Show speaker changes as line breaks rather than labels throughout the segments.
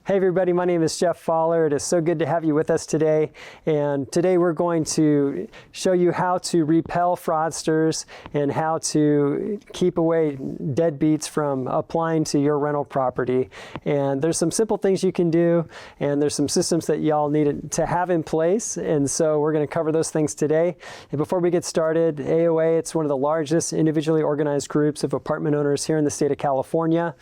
Hey everybody, my name is Jeff Fowler. It is so good to have you with us today. And today we're going to show you how to repel fraudsters and how to keep away deadbeats from applying to your rental property. And there's some simple things you can do, and there's some systems that y'all need to have in place. And so we're going to cover those things today. And before we get started, AOA, it's one of the largest individually organized groups of apartment owners here in the state of California.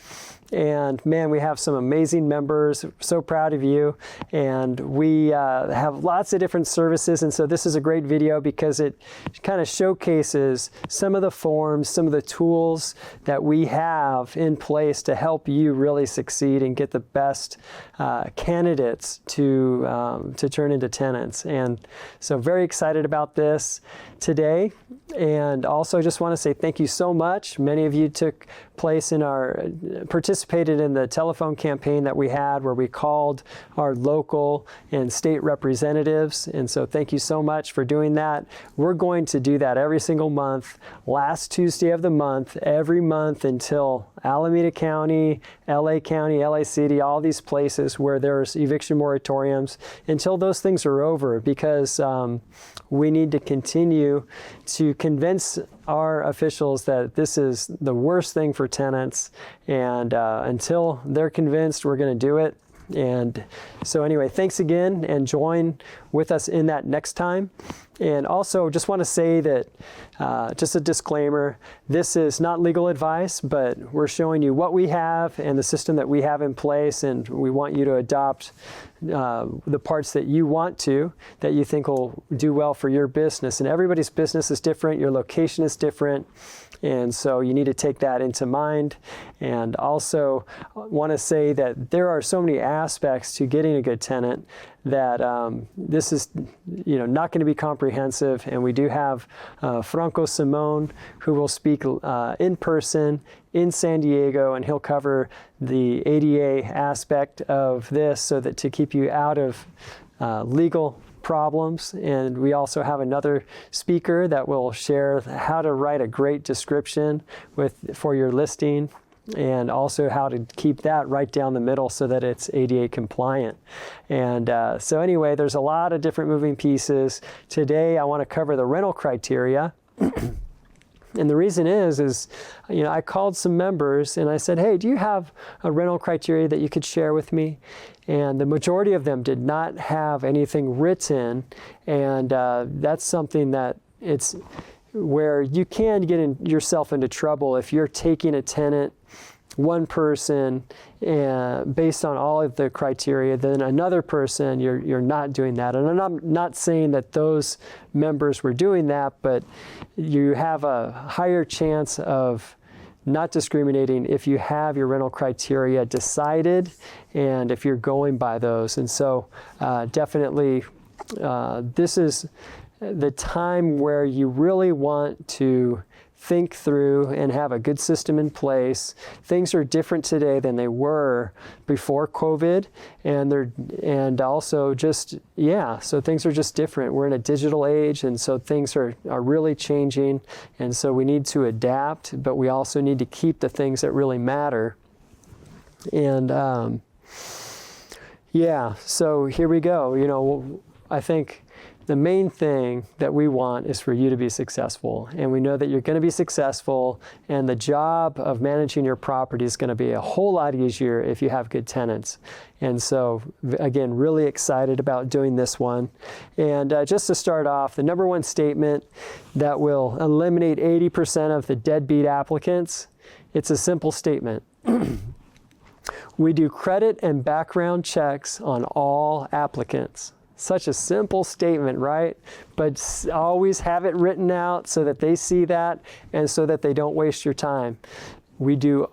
And man, we have some amazing members. So proud of you. And we have lots of different services. And so this is a great video because it kind of showcases some of the forms, some of the tools that we have in place to help you really succeed and get the best candidates to turn into tenants. And so very excited about this today. And also just want to say thank you so much. Many of you took place in participated in the telephone campaign that we had where we called our local and state representatives. And so thank you so much for doing that. We're going to do that every single month, last Tuesday of the month, every month until Alameda County, LA County, LA City, all these places where there's eviction moratoriums, until those things are over, because we need to continue to convince our officials that this is the worst thing for tenants, and until they're convinced, we're going to do it. And so anyway, thanks again, and join with us in that next time. And also just want to say that, just a disclaimer, this is not legal advice, but we're showing you what we have and the system that we have in place, and we want you to adopt the parts that you want to, that you think will do well for your business. And everybody's business is different, your location is different, and so you need to take that into mind. And also want to say that there are so many aspects to getting a good tenant that this is not going to be comprehensive. And we do have Franco Simone, who will speak in person in San Diego, and he'll cover the ADA aspect of this so that to keep you out of legal problems. And we also have another speaker that will share how to write a great description for your listing, and also how to keep that right down the middle so that it's ADA compliant. And so anyway, there's a lot of different moving pieces. Today I want to cover the rental criteria. And the reason is I called some members and I said, hey, do you have a rental criteria that you could share with me? And the majority of them did not have anything written. And that's something that it's where you can get yourself into trouble if you're taking a tenant, one person, based on all of the criteria, then another person, you're not doing that. And I'm not saying that those members were doing that, but you have a higher chance of not discriminating if you have your rental criteria decided and if you're going by those. And so definitely this is the time where you really want to think through and have a good system in place. Things are different today than they were before COVID, and also just, so things are just different. We're in a digital age, and so things are really changing, and so we need to adapt, but we also need to keep the things that really matter. And so here we go. I think the main thing that we want is for you to be successful. And we know that you're going to be successful, and the job of managing your property is going to be a whole lot easier if you have good tenants. And so, again, really excited about doing this one. And just to start off, the number one statement that will eliminate 80% of the deadbeat applicants, it's a simple statement. We do credit and background checks on all applicants. Such a simple statement, right? But always have it written out so that they see that and so that they don't waste your time. We do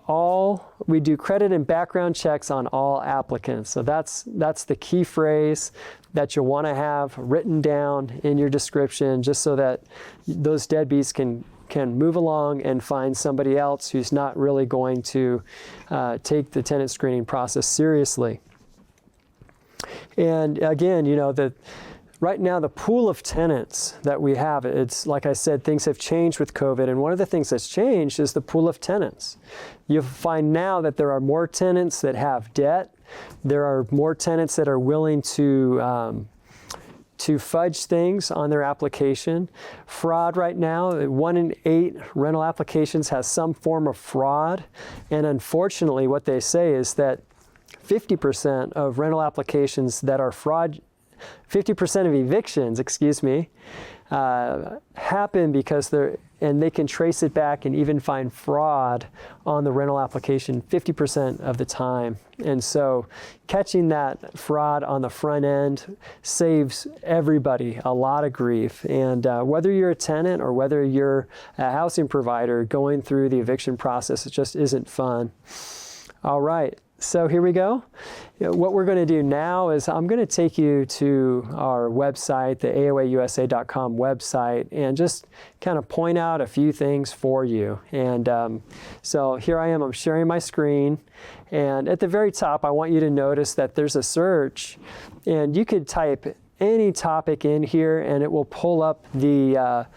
credit and background checks on all applicants. So that's the key phrase that you'll want to have written down in your description, just so that those deadbeats can move along and find somebody else who's not really going to take the tenant screening process seriously. And again, right now the pool of tenants that we have, it's like I said, things have changed with COVID, and one of the things that's changed is the pool of tenants. You'll find now that there are more tenants that have debt There are more tenants that are willing to fudge things on their application. Fraud right now, 1 in 8 rental applications has some form of fraud. And unfortunately, what they say is that 50% of rental applications that are fraud, 50% of evictions, happen because they can trace it back and even find fraud on the rental application 50% of the time. And so catching that fraud on the front end saves everybody a lot of grief. And whether you're a tenant or whether you're a housing provider, going through the eviction process, it just isn't fun. All right. So here we go. What we're going to do now is I'm going to take you to our website, the AOAUSA.com website, and just kind of point out a few things for you. And so here I am, I'm sharing my screen. And at the very top, I want you to notice that there's a search. And you could type any topic in here, and it will pull up the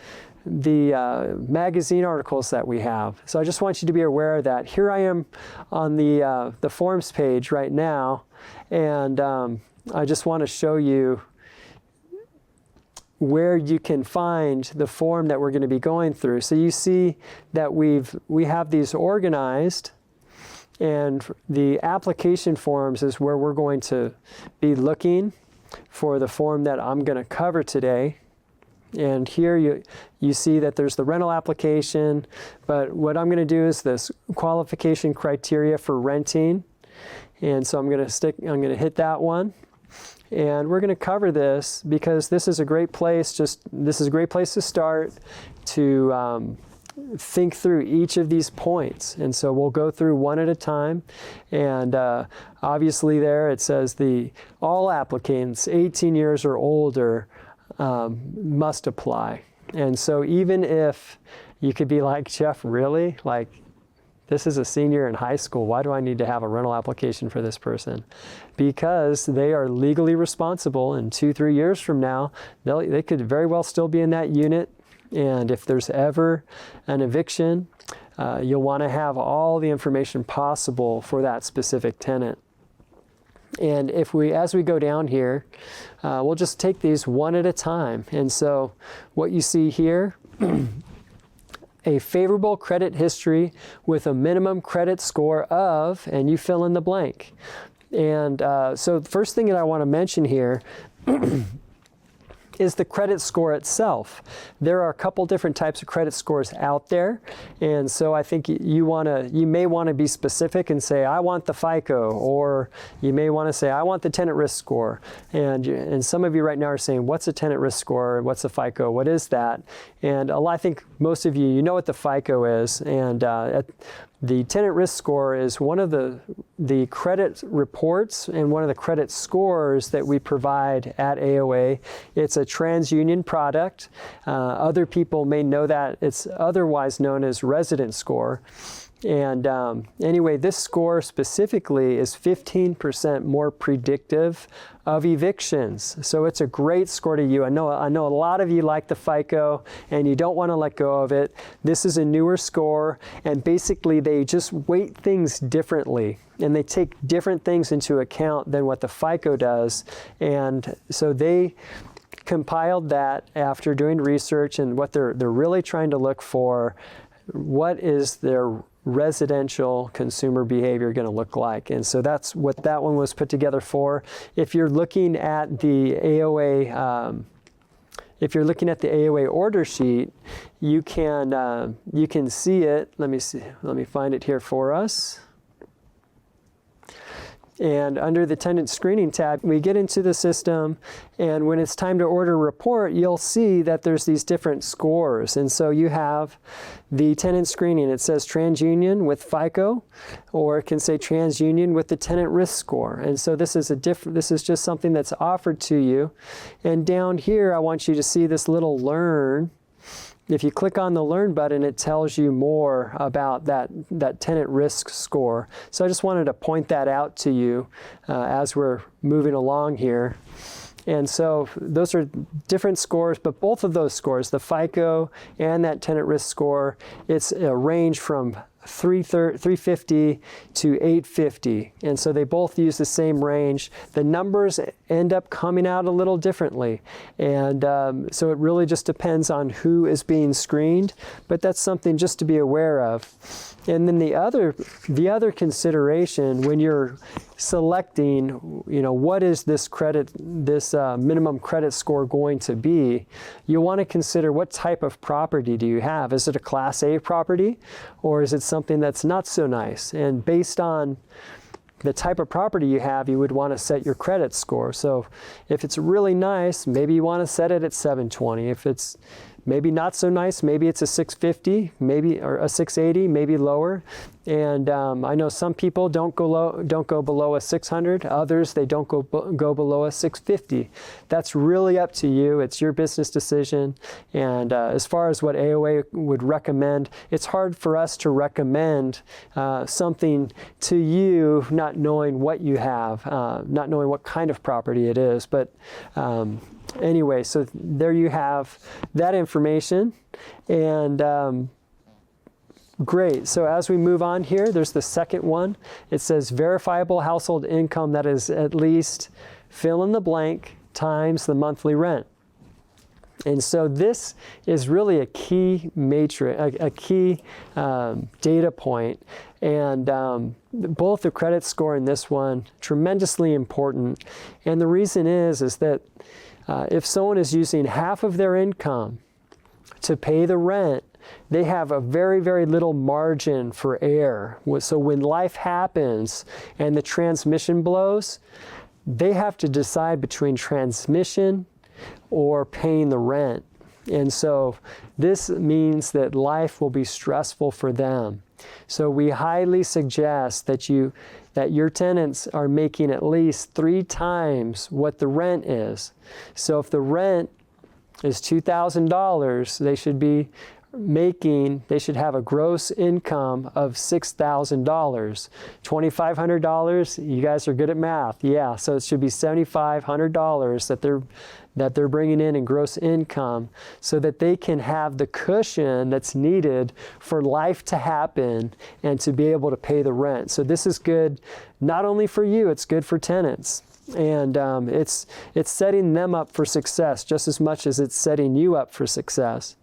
magazine articles that we have. So I just want you to be aware of that. Here I am on the forms page right now, and I just want to show you where you can find the form that we're going to be going through. So you see that we have these organized, and the application forms is where we're going to be looking for the form that I'm going to cover today. And here you see that there's the rental application, but what I'm going to do is this qualification criteria for renting. And so I'm going to hit that one. And we're going to cover this because this is a great place, this is a great place to start to think through each of these points. And so we'll go through one at a time. And obviously there it says all applicants 18 years or older must apply. And so even if you could be like, Jeff, really? Like, this is a senior in high school. Why do I need to have a rental application for this person? Because they are legally responsible, and 2-3 years from now, they could very well still be in that unit. And if there's ever an eviction, you'll want to have all the information possible for that specific tenant. And as we go down here, we'll just take these one at a time. And so what you see here, a favorable credit history with a minimum credit score of, and you fill in the blank. And so the first thing that I want to mention here is the credit score itself. There are a couple different types of credit scores out there, and so I think you may want to be specific and say, I want the FICO, or you may want to say, I want the tenant risk score. And some of you right now are saying, what's a tenant risk score? What's a FICO? What is that? And I think most of you know what the FICO is, and the tenant risk score is one of the credit reports and one of the credit scores that we provide at AOA. It's a TransUnion product. Other people may know that it's otherwise known as resident score. And anyway, this score specifically is 15% more predictive of evictions. So it's a great score to you. I know a lot of you like the FICO and you don't want to let go of it. This is a newer score, and basically they just weight things differently, and they take different things into account than what the FICO does. And so they compiled that after doing research, and what they're really trying to look for, what is their residential consumer behavior going to look like. And so that's what that one was put together for. If you're looking at the AOA order sheet, you can see it. Let me find it here for us. And under the tenant screening tab, we get into the system, and when it's time to order a report, you'll see that there's these different scores. And so you have the tenant screening. It says TransUnion with FICO, or it can say TransUnion with the tenant risk score. And so this is just something that's offered to you. And down here, I want you to see this little Learn. If you click on the Learn button, it tells you more about that tenant risk score. So I just wanted to point that out to you as we're moving along here. And so those are different scores, but both of those scores, the FICO and that tenant risk score, it's a range from 350 to 850, and so they both use the same range. The numbers end up coming out a little differently, and so it really just depends on who is being screened, but that's something just to be aware of. And then the other consideration when you're selecting, what is this minimum credit score going to be, you want to consider what type of property do you have. Is it a Class A property, or is it something that's not so nice? And based on the type of property you have, you would want to set your credit score. So if it's really nice, maybe you want to set it at 720. If it's maybe not so nice, maybe it's a 650, or a 680, maybe lower. And I know some people don't go below a 600. Others, they don't go below a 650. That's really up to you. It's your business decision. And as far as what AOA would recommend, it's hard for us to recommend something to you, not knowing what you have, not knowing what kind of property it is. But anyway, so there you have that information. And great. So as we move on here, there's the second one. It says verifiable household income that is at least fill in the blank times the monthly rent. And so this is really a key matrix, a key data point. And both the credit score and this one, tremendously important. And the reason is that if someone is using half of their income to pay the rent, they have a very, very little margin for error. So when life happens and the transmission blows, they have to decide between transmission or paying the rent. And so this means that life will be stressful for them. So we highly suggest that your tenants are making at least 3 times what the rent is. So if the rent is $2,000, they should have a gross income of $6,000. $2,500, you guys are good at math. Yeah, so it should be $7,500 that they're bringing in gross income, so that they can have the cushion that's needed for life to happen and to be able to pay the rent. So this is good not only for you, it's good for tenants. And it's setting them up for success just as much as it's setting you up for success.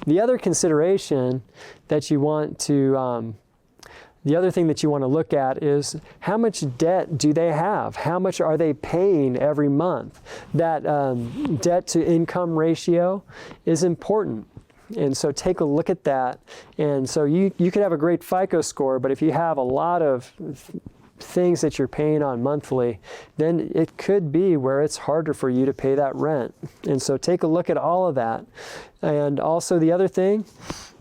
The other consideration that you want to, the other thing that you want to look at is how much debt do they have? How much are they paying every month? That debt to income ratio is important. And so take a look at that. And so you could have a great FICO score, but if you have a lot of things that you're paying on monthly, then it could be where it's harder for you to pay that rent. And so take a look at all of that. And also the other thing,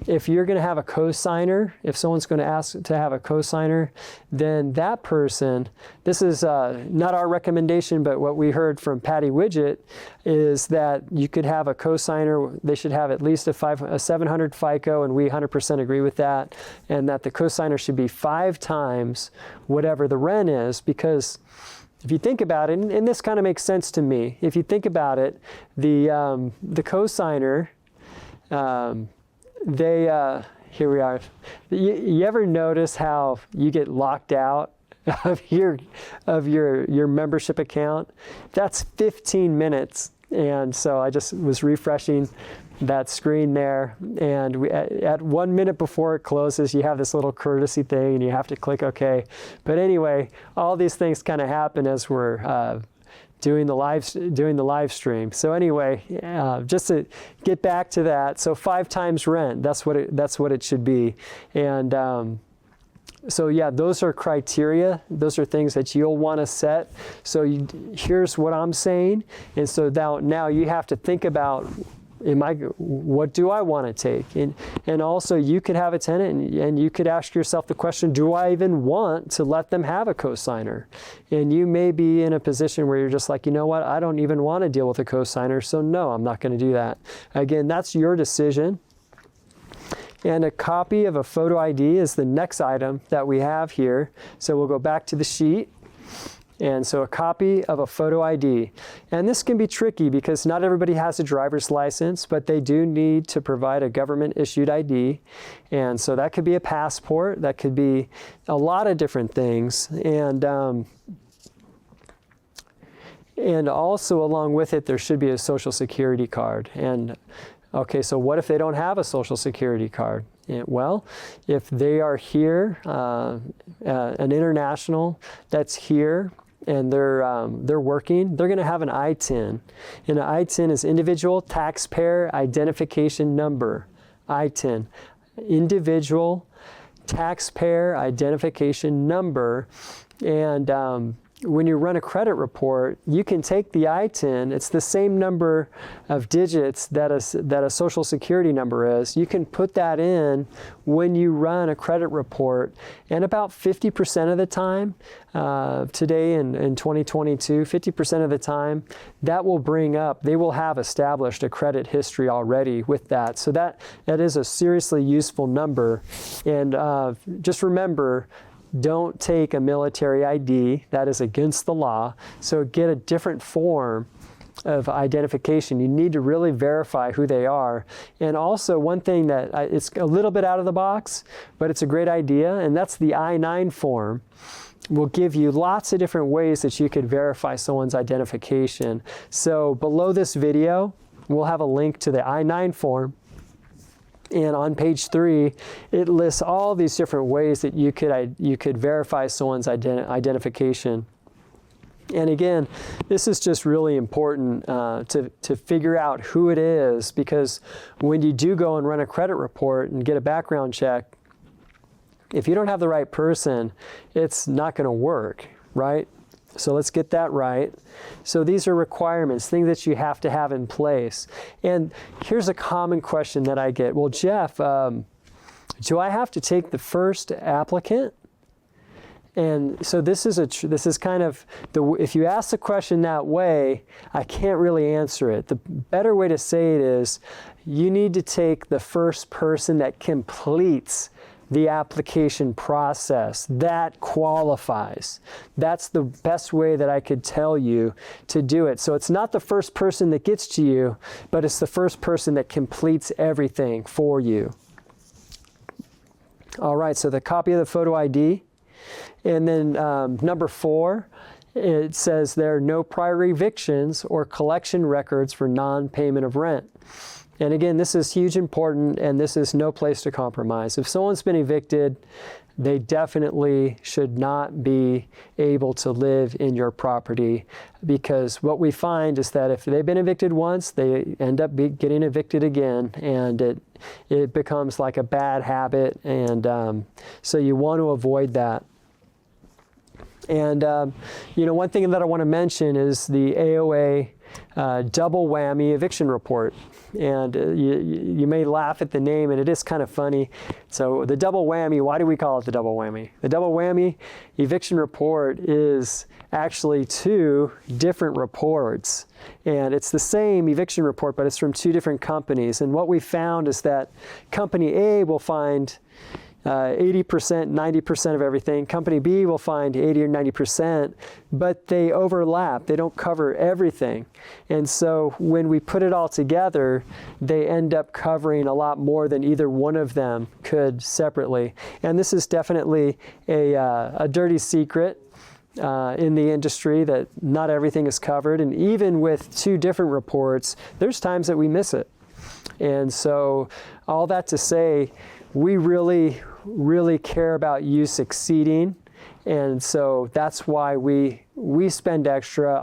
if you're going to have a cosigner, if someone's going to ask to have a cosigner, then that person, this is not our recommendation, but what we heard from Patty Widget is that you could have a cosigner, they should have at least a 700 FICO, and we 100% agree with that, and that the cosigner should be 5 times whatever the rent is, because if you think about it, and this kind of makes sense to me, if you think about it, the cosigner, here we are. You ever notice how you get locked out of your membership account? That's 15 minutes. And so I just was refreshing that screen there, and at 1 minute before it closes, you have this little courtesy thing, and you have to click OK. But anyway, all these things kind of happen as we're doing the live stream. So anyway, just to get back to that, so 5 times rent, that's what it should be. And so yeah, those are criteria. Those are things that you'll want to set. So here's what I'm saying. And so now you have to think about, what do I want to take? And also you could have a tenant and you could ask yourself the question, do I even want to let them have a cosigner? And you may be in a position where you're just like, you know what, I don't even want to deal with a cosigner, so no, I'm not going to do that. Again, that's your decision. And a copy of a photo ID is the next item that we have here. So we'll go back to the sheet. And so a copy of a photo ID. And this can be tricky because not everybody has a driver's license, but they do need to provide a government issued ID. And so that could be a passport, that could be a lot of different things. And also along with it, there should be a Social Security card. And okay, so what if they don't have a Social Security card? Well, if they are here, an international that's here, and they're working, they're going to have an ITIN. And an ITIN is Individual Taxpayer Identification Number. ITIN, Individual Taxpayer Identification Number. And when you run a credit report, you can take the ITIN. It's the same number of digits that a Social Security number is. You can put that in when you run a credit report, and about 50% of the time, today in 2022, 50% of the time, that will bring up, they will have established a credit history already with that. So that is a seriously useful number. And just remember, don't take a military ID. That is against the law. So get a different form of identification. You need to really verify who they are. And also one thing that it's a little bit out of the box, but it's a great idea, and that's the I-9 form. Will give you lots of different ways that you could verify someone's identification. So below this video, we'll have a link to the I-9 form. And on page 3, it lists all these different ways that you could verify someone's identification. And again, this is just really important to figure out who it is, because when you do go and run a credit report and get a background check, if you don't have the right person, it's not going to work, right? So let's get that right. So these are requirements, things that you have to have in place. And here's a common question that I get. Well, Jeff, do I have to take the first applicant? And so this is kind of, if you ask the question that way, I can't really answer it. The better way to say it is, you need to take the first person that completes the application process. That qualifies. That's the best way that I could tell you to do it. So it's not the first person that gets to you, but it's the first person that completes everything for you. All right, so the copy of the photo ID. And then number 4, it says there are no prior evictions or collection records for non-payment of rent. And again, this is huge important, and this is no place to compromise. If someone's been evicted, they definitely should not be able to live in your property, because what we find is that if they've been evicted once, they end up getting evicted again, and it becomes like a bad habit, and so you want to avoid that. And one thing that I want to mention is the AOA double whammy eviction report. And you may laugh at the name, and it is kind of funny. So the double whammy, why do we call it the double whammy? The double whammy eviction report is actually 2 different reports. And it's the same eviction report, but it's from 2 different companies. And what we found is that Company A will find 80%, 90% of everything. Company B will find 80 or 90%, but they overlap. They don't cover everything. And so when we put it all together, they end up covering a lot more than either one of them could separately. And this is definitely a dirty secret in the industry, that not everything is covered. And even with 2 different reports, there's times that we miss it. And so all that to say, we really care about you succeeding, and so that's why we spend extra.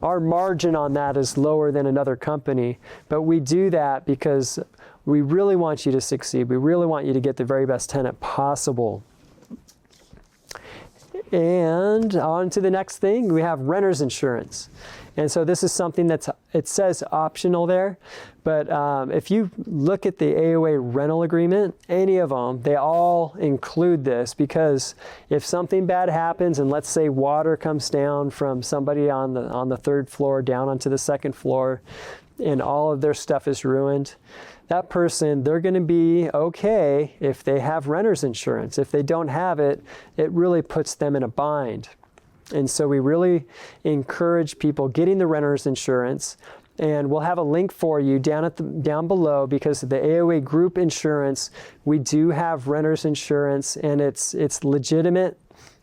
Our margin on that is lower than another company, but we do that because we really want you to succeed. We really want you to get the very best tenant possible. And on to the next thing, we have renter's insurance. And so this is something it says optional there, but if you look at the AOA rental agreement, any of them, they all include this, because if something bad happens, and let's say water comes down from somebody on the 3rd floor down onto the 2nd floor, and all of their stuff is ruined, that person, they're going to be okay if they have renter's insurance. If they don't have it, it really puts them in a bind. And so we really encourage people getting the renter's insurance. And we'll have a link for you down below, because the AOA group insurance, we do have renter's insurance, and it's legitimate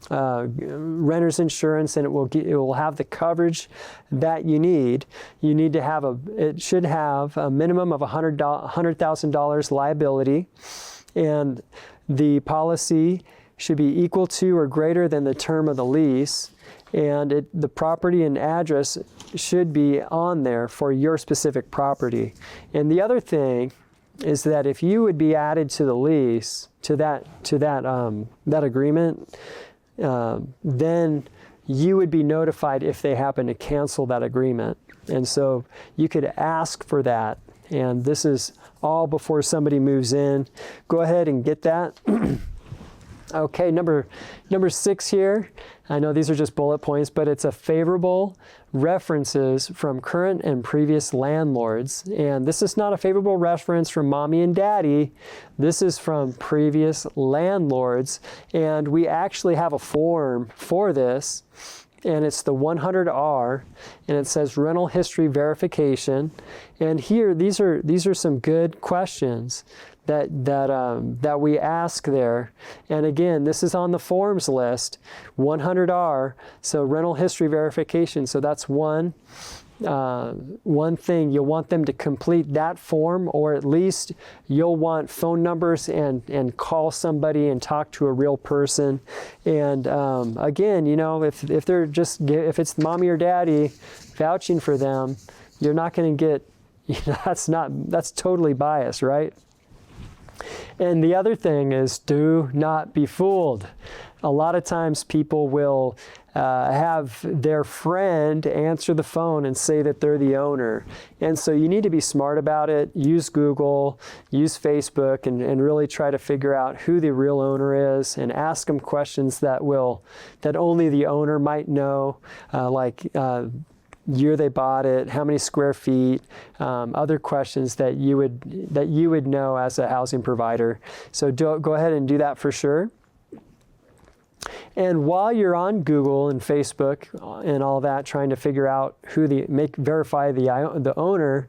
renter's insurance, and it will have the coverage that you need. You need to it should have a minimum of $100,000 liability, and the policy should be equal to or greater than the term of the lease, and the property and address should be on there for your specific property. And the other thing is that if you would be added to the lease, to that agreement, then you would be notified if they happen to cancel that agreement. And so you could ask for that. And this is all before somebody moves in. Go ahead and get that. Okay, number 6 here. I know these are just bullet points, but it's a favorable references from current and previous landlords. And this is not a favorable reference from mommy and daddy. This is from previous landlords. And we actually have a form for this, and it's the 100R, and it says rental history verification. And here, these are some good questions that we ask there. And again, this is on the forms list, 100R, so rental history verification. So that's one thing. You'll want them to complete that form, or at least you'll want phone numbers and call somebody and talk to a real person. And again, you know, if it's mommy or daddy vouching for them, you're not going to get, you know, that's totally biased, right? And the other thing is, do not be fooled. A lot of times people will have their friend answer the phone and say that they're the owner. And so you need to be smart about it. Use Google, use Facebook, and really try to figure out who the real owner is, and ask them questions that only the owner might know, like year they bought it, how many square feet, other questions that you would know as a housing provider. So go ahead and do that for sure. And while you're on Google and Facebook and all that, trying to figure out verify the owner,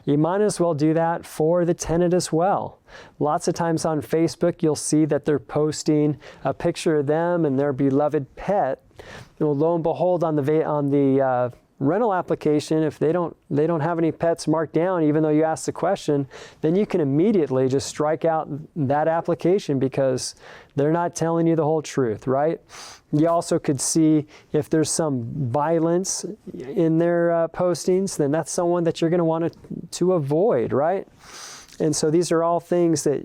you might as well do that for the tenant as well. Lots of times on Facebook, you'll see that they're posting a picture of them and their beloved pet. Well, lo and behold, on the rental application, if they don't have any pets marked down, even though you asked the question, then you can immediately just strike out that application, because they're not telling you the whole truth, right? You also could see if there's some violence in their postings, then that's someone that you're going to want to avoid, right? And so these are all things that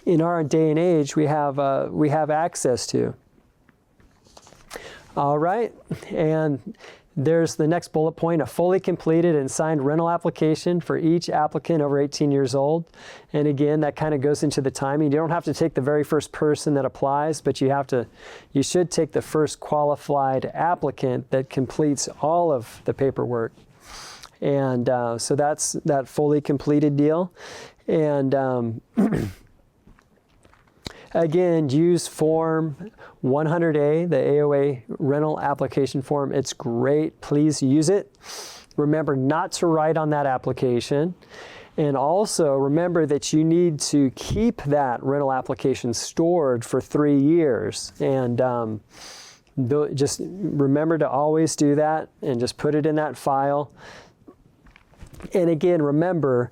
in our day and age we have access to. All right, and there's the next bullet point, a fully completed and signed rental application for each applicant over 18 years old. And again, that kind of goes into the timing. You don't have to take the very first person that applies, but you should take the first qualified applicant that completes all of the paperwork. And so that's that fully completed deal. And again, use Form 100A, the AOA rental application form. It's great. Please use it. Remember not to write on that application. And also remember that you need to keep that rental application stored for 3 years. And just remember to always do that, and just put it in that file. And again, remember,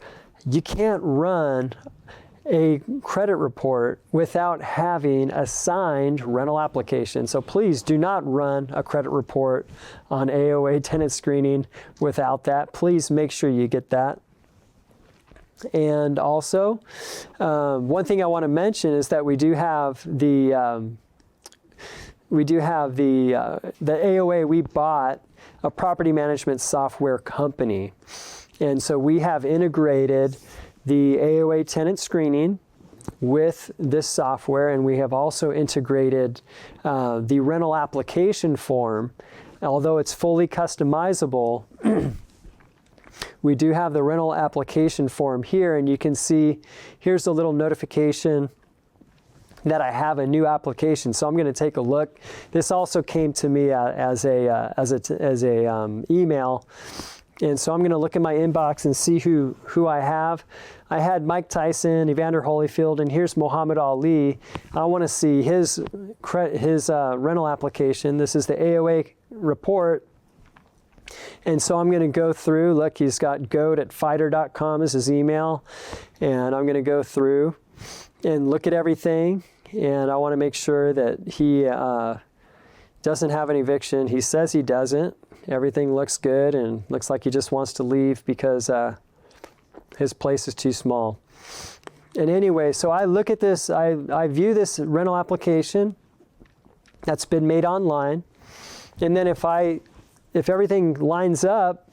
you can't run a credit report without having a signed rental application. So please do not run a credit report on AOA tenant screening without that. Please make sure you get that. And also, one thing I want to mention is that we do have the AOA. We bought a property management software company, and so we have integrated the AOA tenant screening with this software, and we have also integrated the rental application form. Although it's fully customizable, we do have the rental application form here, and you can see here's a little notification that I have a new application. So I'm going to take a look. This also came to me as a email. And so I'm going to look in my inbox and see who I have. I had Mike Tyson, Evander Holyfield, and here's Muhammad Ali. I want to see his rental application. This is the AOA report. And so I'm going to go through. Look, he's got goat@fighter.com as his email. And I'm going to go through and look at everything. And I want to make sure that he doesn't have an eviction. He says he doesn't. Everything looks good and looks like he just wants to leave because his place is too small. And anyway, so I look at this, I view this rental application that's been made online. And then if everything lines up,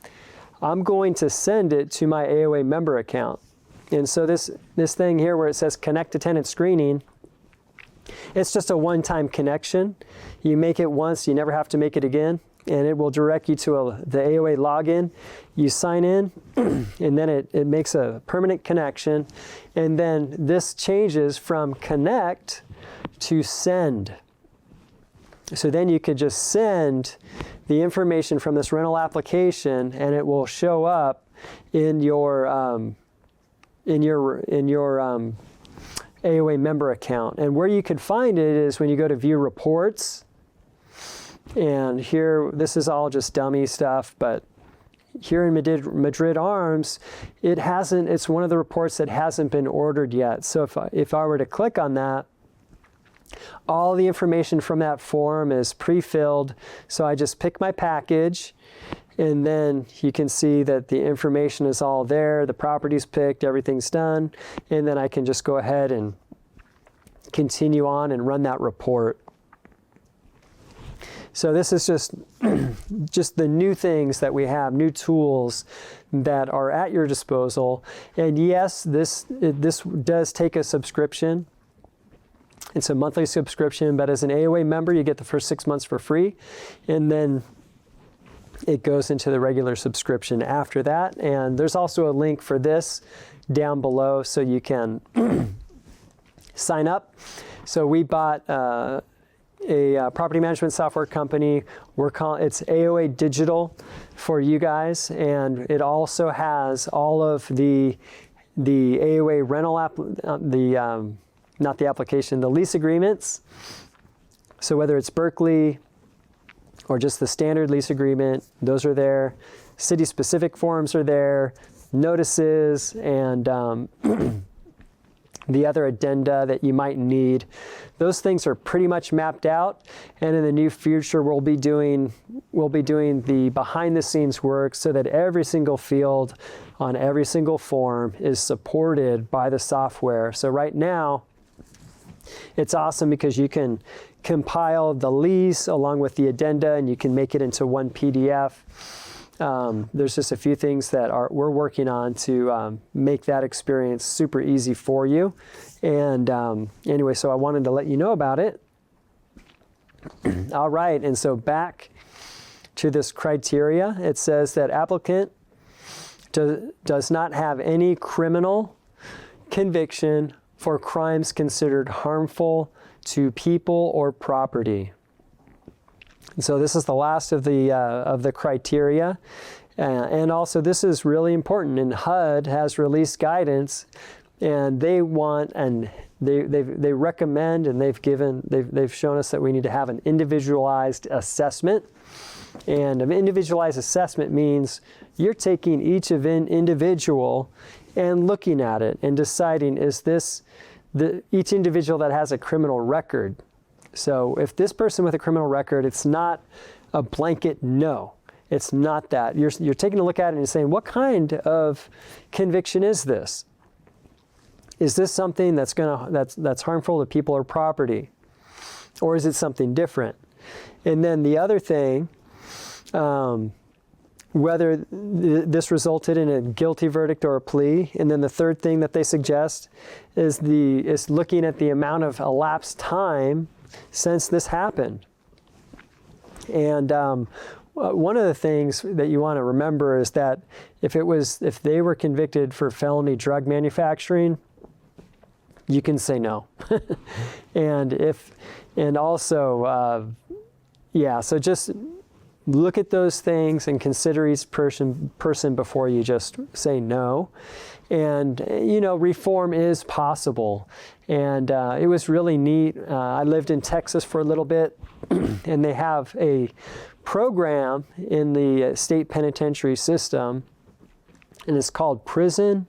I'm going to send it to my AOA member account. And so this thing here where it says connect to tenant screening, it's just a one-time connection. You make it once, you never have to make it again. And it will direct you to the AOA login. You sign in, and then it makes a permanent connection. And then this changes from connect to send. So then you could just send the information from this rental application, and it will show up in your AOA member account. And where you could find it is when you go to view reports. And here, this is all just dummy stuff, but here in Madrid Arms, it's one of the reports that hasn't been ordered yet. So if I were to click on that, all the information from that form is pre-filled. So I just pick my package, and then you can see that the information is all there, the property's picked, everything's done, and then I can just go ahead and continue on and run that report. So this is just the new things that we have, new tools that are at your disposal. And yes, this does take a subscription. It's a monthly subscription, but as an AOA member, you get the first 6 months for free. And then it goes into the regular subscription after that. And there's also a link for this down below so you can sign up. So we bought a property management software company. It's AOA Digital for you guys, and it also has all of the AOA rental not the application, the lease agreements. So whether it's Berkeley or just the standard lease agreement, those are there. City-specific forms are there, notices, and the other addenda that you might need. Those things are pretty much mapped out, and in the near future we'll be doing the behind-the-scenes work so that every single field on every single form is supported by the software. So right now, it's awesome because you can compile the lease along with the addenda, and you can make it into one PDF. There's just a few things that we're working on to make that experience super easy for you. And anyway, so I wanted to let you know about it. All right, and so back to this criteria. It says that applicant does not have any criminal conviction for crimes considered harmful to people or property. And so this is the last of the criteria. And also this is really important, and HUD has released guidance, and they want, and they recommend, and they've shown us that we need to have an individualized assessment. And an individualized assessment means you're taking each individual and looking at it and deciding, is this each individual that has a criminal record? So if this person with a criminal record, it's not a blanket no. It's not that. You're taking a look at it and you're saying, what kind of conviction is this? Is this something that's harmful to people or property? Or is it something different? And then the other thing, whether this resulted in a guilty verdict or a plea. And then the third thing that they suggest is looking at the amount of elapsed time since this happened. And one of the things that you want to remember is that if they were convicted for felony drug manufacturing, you can say no. And also, so just look at those things and consider each person before you just say no. And, reform is possible. And it was really neat. I lived in Texas for a little bit, and they have a program in the state penitentiary system, and it's called Prison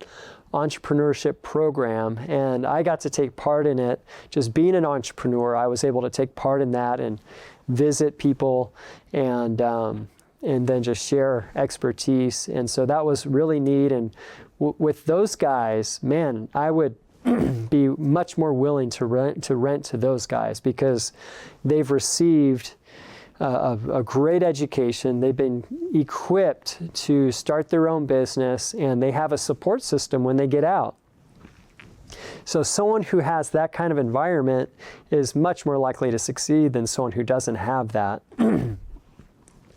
Entrepreneurship Program. And I got to take part in it. Just being an entrepreneur, I was able to take part in that and visit people and then just share expertise. And so that was really neat. And with those guys, man, I would be much more willing to rent to those guys because they've received a great education. They've been equipped to start their own business, and they have a support system when they get out. So someone who has that kind of environment is much more likely to succeed than someone who doesn't have that.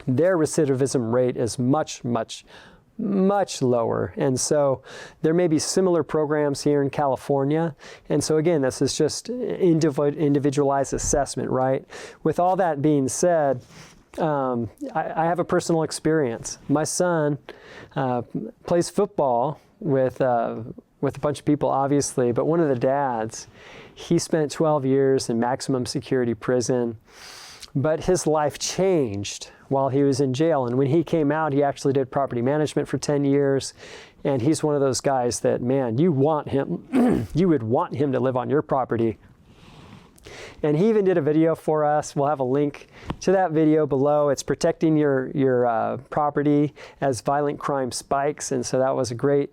Their recidivism rate is much, much, much lower. And so there may be similar programs here in California. And so again, this is just individualized assessment, right? With all that being said, I have a personal experience. My son plays football with a bunch of people, obviously, but one of the dads, he spent 12 years in maximum security prison, but his life changed while he was in jail. And when he came out, he actually did property management for 10 years. And he's one of those guys that, man, you want him, you would want him to live on your property. And he even did a video for us. We'll have a link to that video below. It's protecting your property as violent crime spikes. And so that was a great,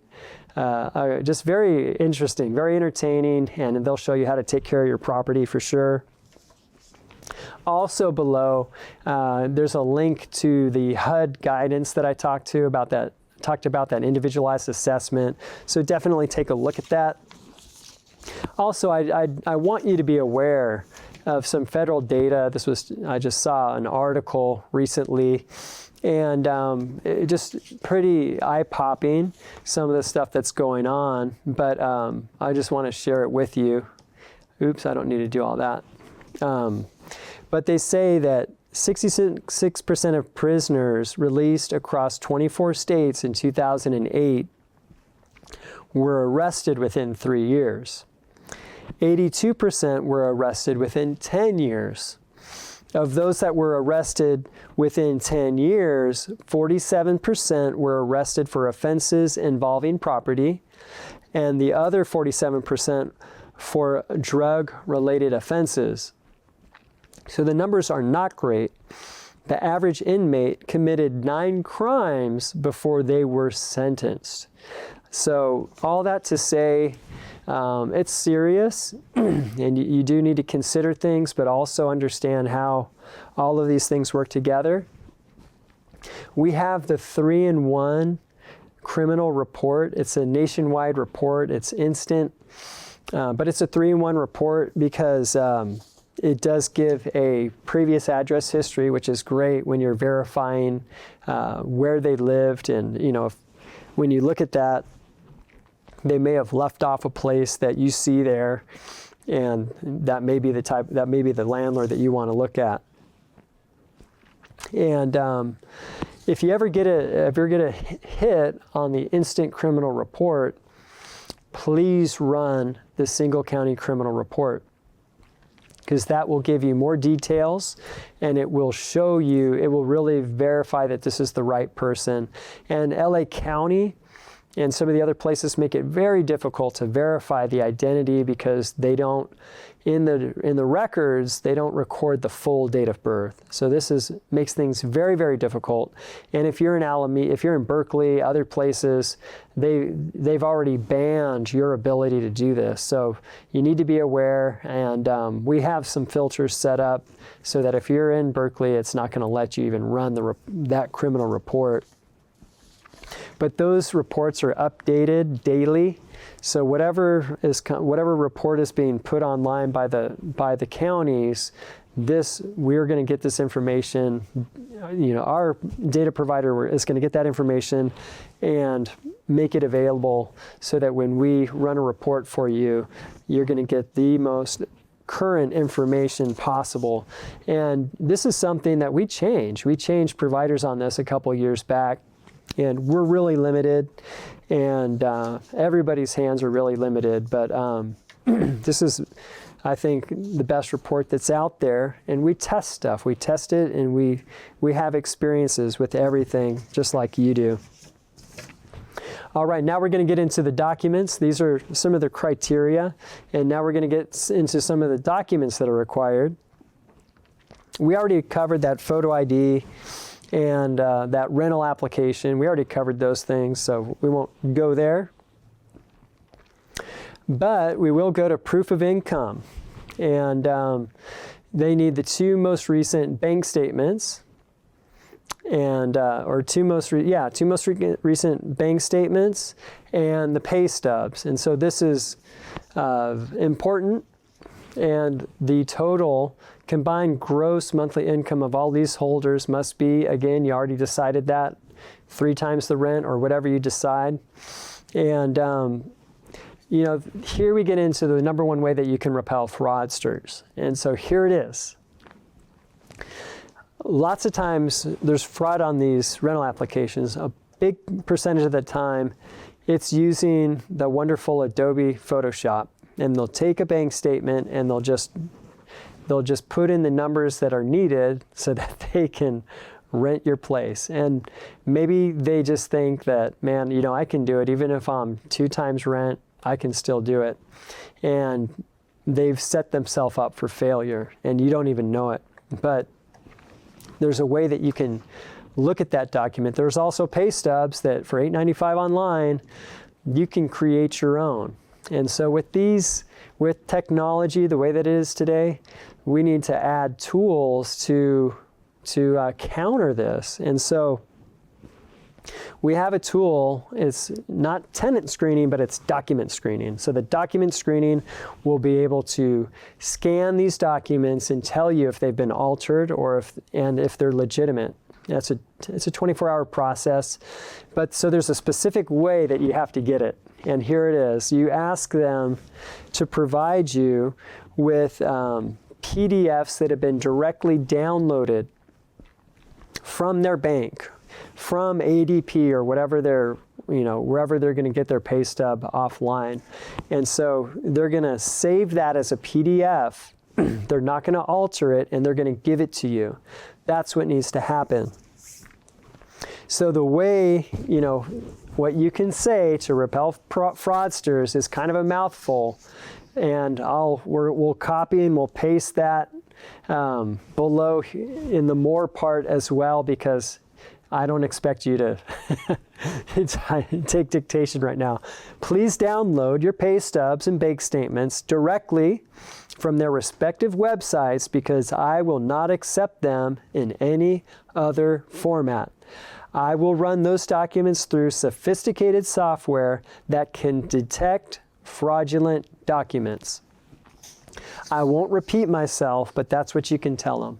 just very interesting, very entertaining. And they'll show you how to take care of your property for sure. Also below, there's a link to the HUD guidance that I talked about that individualized assessment. So definitely take a look at that. Also, I want you to be aware of some federal data. I just saw an article recently, and it just pretty eye-popping, some of the stuff that's going on, but I just want to share it with you. Oops, I don't need to do all that. But they say that 66% of prisoners released across 24 states in 2008 were arrested within 3 years. 82% were arrested within 10 years. Of those that were arrested within 10 years, 47% were arrested for offenses involving property, and the other 47% for drug-related offenses. So the numbers are not great. The average inmate committed 9 crimes before they were sentenced. So all that to say, it's serious, and you do need to consider things, but also understand how all of these things work together. We have the 3-in-1 criminal report. It's a nationwide report. It's instant, but it's a 3-in-1 report because it does give a previous address history, which is great when you're verifying where they lived. And when you look at that, they may have left off a place that you see there, and that may be the landlord that you want to look at. And if you ever get a hit on the instant criminal report, please run the single county criminal report, because that will give you more details, and it will show you, it will really verify that this is the right person. And LA County and some of the other places make it very difficult to verify the identity because they don't, in the records, they don't record the full date of birth. So this makes things very, very difficult. And if you're in Alameda, if you're in Berkeley, other places, they've already banned your ability to do this. So you need to be aware, and we have some filters set up so that if you're in Berkeley, it's not going to let you even run that criminal report. But those reports are updated daily. So whatever report is being put online by the counties, we're going to get this information. Our data provider is going to get that information and make it available so that when we run a report for you, you're going to get the most current information possible. And this is something that we changed. We changed providers on this a couple years back, and we're really limited, and everybody's hands are really limited. But this is, I think, the best report that's out there. And we test stuff. We test it, and we have experiences with everything, just like you do. All right, now we're going to get into the documents. These are some of the criteria, and now we're going to get into some of the documents that are required. We already covered that photo ID and that rental application. We already covered those things, so we won't go there. But we will go to proof of income, and they need the two most recent bank statements, and two most recent bank statements and the pay stubs. And so this is important, and the total combined gross monthly income of all these holders must be, again, you already decided that, 3 times the rent or whatever you decide. And here we get into the number one way that you can repel fraudsters. And so here it is. Lots of times there's fraud on these rental applications. A big percentage of the time it's using the wonderful Adobe Photoshop, and they'll take a bank statement and they'll just put in the numbers that are needed so that they can rent your place. And maybe they just think that, man, I can do it. Even if I'm 2 times rent, I can still do it. And they've set themselves up for failure, and you don't even know it. But there's a way that you can look at that document. There's also pay stubs that for $8.95 online, you can create your own. And so with technology, the way that it is today, we need to add tools to counter this. And so we have a tool. It's not tenant screening, but it's document screening. So the document screening will be able to scan these documents and tell you if they've been altered or if they're legitimate. It's a 24-hour process, but so there's a specific way that you have to get it. And here it is. You ask them to provide you with PDFs that have been directly downloaded from their bank, from ADP or whatever wherever they're going to get their pay stub offline. And so they're going to save that as a PDF. They're not going to alter it, and they're going to give it to you. That's what needs to happen. So the way, what you can say to repel fraudsters is kind of a mouthful, and we'll copy and we'll paste that below in the more part as well, because I don't expect you to take dictation right now. Please download your pay stubs and bank statements directly from their respective websites, because I will not accept them in any other format. I will run those documents through sophisticated software that can detect fraudulent documents. I won't repeat myself, but that's what you can tell them.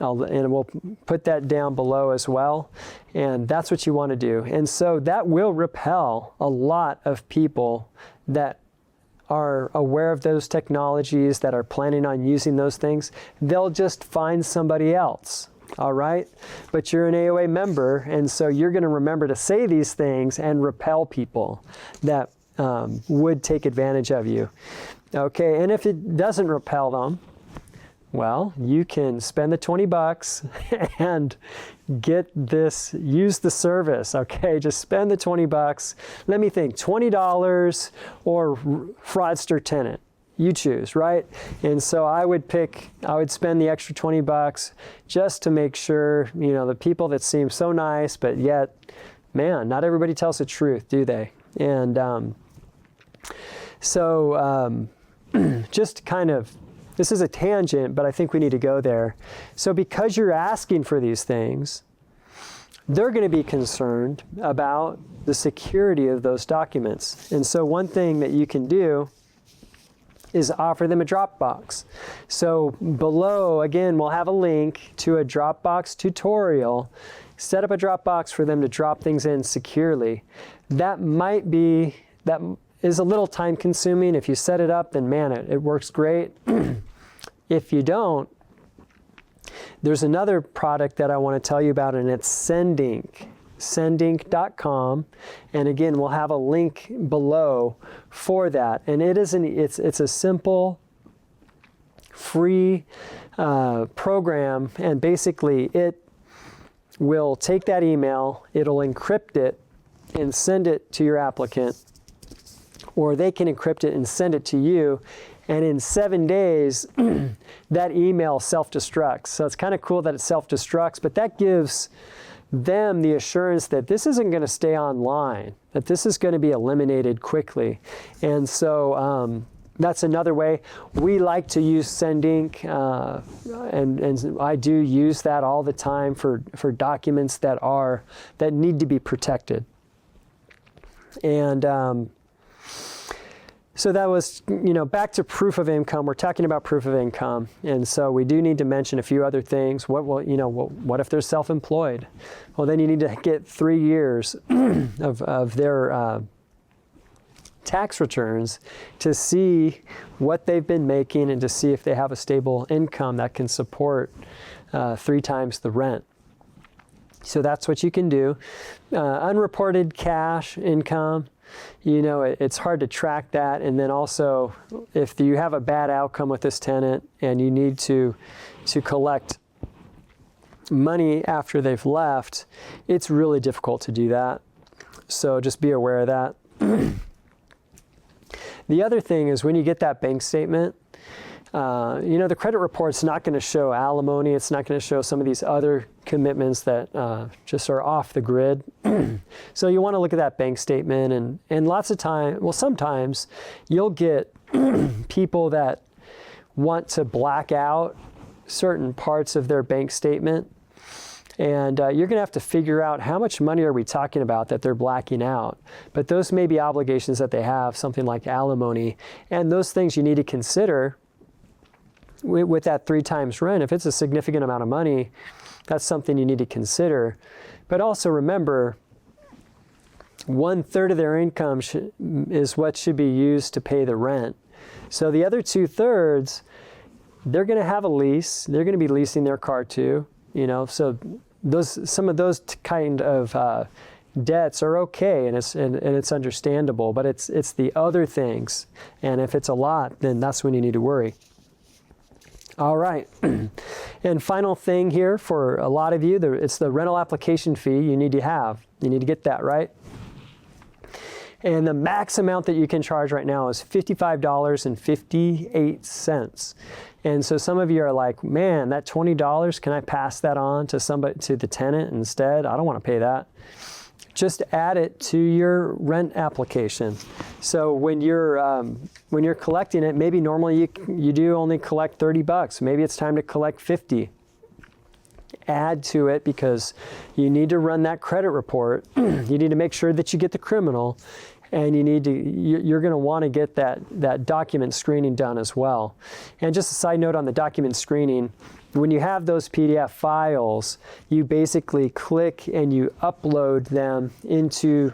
And we'll put that down below as well. And that's what you want to do. And so that will repel a lot of people that are aware of those technologies, that are planning on using those things. They'll just find somebody else. All right? But you're an AOA member, and so you're going to remember to say these things and repel people that would take advantage of you. Okay, and if it doesn't repel them, well, you can spend the $20 and get this, use the service, okay? Just spend the $20. Let me think, $20 or fraudster tenant. You choose, right? And so I would spend the extra $20 just to make sure, the people that seem so nice, but yet, man, not everybody tells the truth, do they? And just kind of, this is a tangent, but I think we need to go there. So because you're asking for these things, they're going to be concerned about the security of those documents. And so one thing that you can do is offer them a Dropbox. So below, again, we'll have a link to a Dropbox tutorial. Set up a Dropbox for them to drop things in securely. That is a little time consuming. If you set it up, then man, it works great. If you don't, there's another product that I want to tell you about, and it's Sendink. Sendink.com, and again, we'll have a link below for that. And it's a simple, free program, and basically it will take that email, it'll encrypt it, and send it to your applicant, or they can encrypt it and send it to you. And in 7 days, that email self-destructs. So it's kind of cool that it self-destructs, but that gives them the assurance that this isn't going to stay online, that this is going to be eliminated quickly. And so that's another way. We like to use Sendink, and I do use that all the time for documents that need to be protected. And so that was, back to proof of income. We're talking about proof of income, and so we do need to mention a few other things. What if they're self-employed? Well, then you need to get 3 years of their tax returns to see what they've been making and to see if they have a stable income that can support 3 times the rent. So that's what you can do. Unreported cash income. It's hard to track that. And then also, if you have a bad outcome with this tenant and you need to collect money after they've left, it's really difficult to do that. So just be aware of that. The other thing is when you get that bank statement, the credit report's not going to show alimony. It's not going to show some of these other commitments that just are off the grid. So you want to look at that bank statement, and lots of sometimes you'll get people that want to black out certain parts of their bank statement. And you're going to have to figure out how much money are we talking about that they're blacking out. But those may be obligations that they have, something like alimony. And those things you need to consider with that 3 times rent. If it's a significant amount of money, that's something you need to consider. But also remember, 1/3 of their income is what should be used to pay the rent. So the other 2/3, they're going to have a lease. They're going to be leasing their car too. So some of those kind of debts are okay, and it's understandable. But it's the other things, and if it's a lot, then that's when you need to worry. All right, and final thing here for a lot of you, it's the rental application fee you need to have. You need to get that, right? And the max amount that you can charge right now is $55.58. And so some of you are like, man, that $20, can I pass that on to the tenant instead? I don't want to pay that. Just add it to your rent application. So when you're collecting it, maybe normally you do only collect $30. Maybe it's time to collect $50. Add to it because you need to run that credit report. You need to make sure that you get the criminal, and you're going to want to get that document screening done as well. And just a side note on the document screening, when you have those PDF files, you basically click and you upload them into,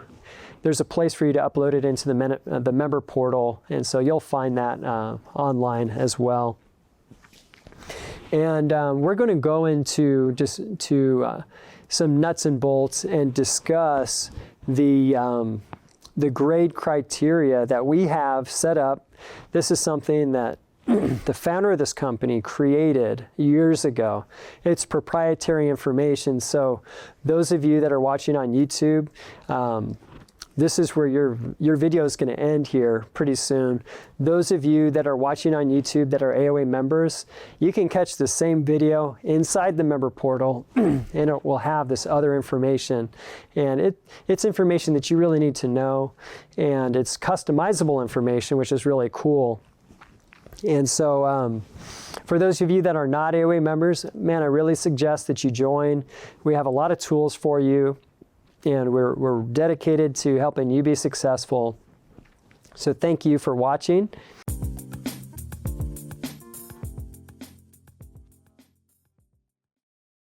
there's a place for you to upload it into the member portal, and so you'll find that online as well. And we're going to go into some nuts and bolts and discuss the grade criteria that we have set up. This is something that the founder of this company created years ago. It's proprietary information, so those of you that are watching on YouTube, this is where your video is going to end here pretty soon. Those of you that are watching on YouTube that are AOA members, you can catch the same video inside the member portal, and it will have this other information. And it's information that you really need to know, and it's customizable information, which is really cool. And so For those of you that are not AOA members, man, I really suggest that you join. We have a lot of tools for you, and we're dedicated to helping you be successful. So thank you for watching,